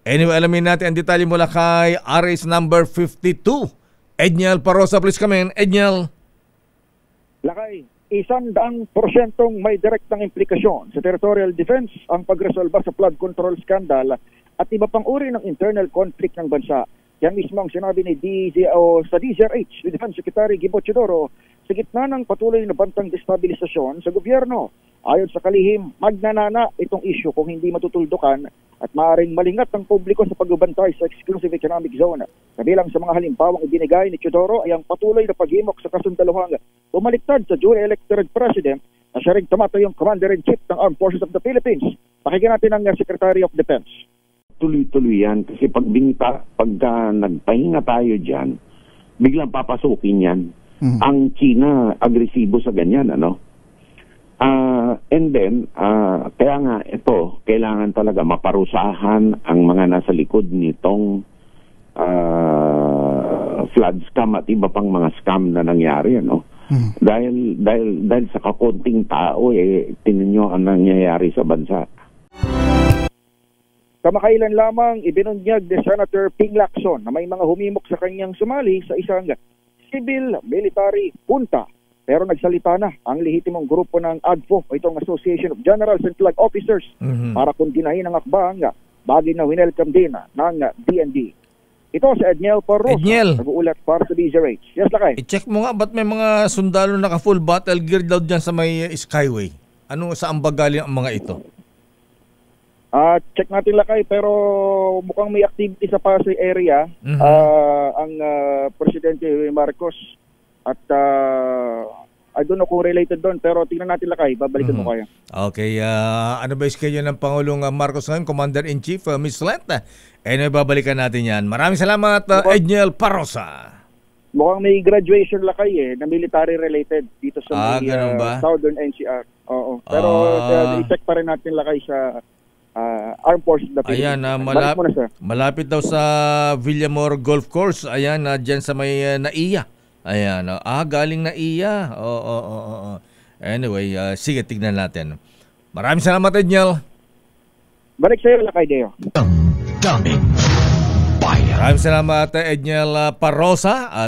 Anyway, alamin natin ang detalye mula kay RS number 52. Edniel Parosa, please come in. Edniel. Lakay, 100% may direktang implikasyon sa territorial defense ang pagresolba sa flood control scandal at iba pang uri ng internal conflict ng bansa. Yan mismo ang sinabi ni sa DZRH, ni Defense Secretary Gibo Teodoro, sa gitna ng patuloy na bantang destabilisasyon sa gobyerno. Ayon sa kalihim, magnanana itong issue kung hindi matutuldukan at maaaring malingat ang publiko sa pagbabantay sa exclusive economic zone. Kabilang sa mga halimbawang ibinigay ni Teodoro ay ang patuloy na paghimok sa kasundaluhang bumaliktad sa duly elected president na siya rin tumatayong Commander-in-Chief ng Armed Forces of the Philippines. Pakinggan natin ang Secretary of Defense. Tuloy-tuloy yan kasi pagka nagpahinga tayo dyan, biglang papasukin yan. Ang China agresibo sa ganyan, ano? And then, kaya nga ito, kailangan talaga maparusahan ang mga nasa likod nitong flood scam at iba pang mga scam na nangyari, ano? Dahil sa kakunting tao, tingnan nyo ang nangyayari sa bansa. Kamakailan lamang ibinunyag ni Senator Ping Lacson na may mga humimok sa kanyang sumali sa isang civil-military junta. Pero nagsalita na ang lehitimong grupo ng AGFO, itong Association of Generals and Flag Officers, para kundinahin ang akbang bagay na winelcome din ng DND. Ito si Edniel Parosa, nag-uulat para sa DZRH. Yes, Lakay. I-check mo nga, ba't may mga sundalo naka-full battle gear daw dyan sa may Skyway? Ano, saan ba galing ang mga ito? Check natin, Lakay, pero mukhang may activity sa Pasay area ang Presidente Marcos at I don't know kung related doon, pero tingnan natin, Lakay, babalikan mo kaya. Okay, ano ba yung schedule ng Pangulong Marcos ngayon, Commander-in-Chief, Ms. Lenta? Babalikan natin yan. Maraming salamat, Edniel Parosa. Mukhang may graduation, Lakay, na military related dito sa may, Southern NCR. Oo. Pero i-check pa rin natin, Lakay, sa Armed Forces of the Philippines. Ayan, malapit daw sa Villamor Golf Course. Ayan, dyan sa may NAIA. Ayan, galing NAIA. Anyway, sige, tignan natin. Maraming salamat, Edniel. Balik sa'yo, Lakay Deo. Maraming salamat, Edniel Parosa.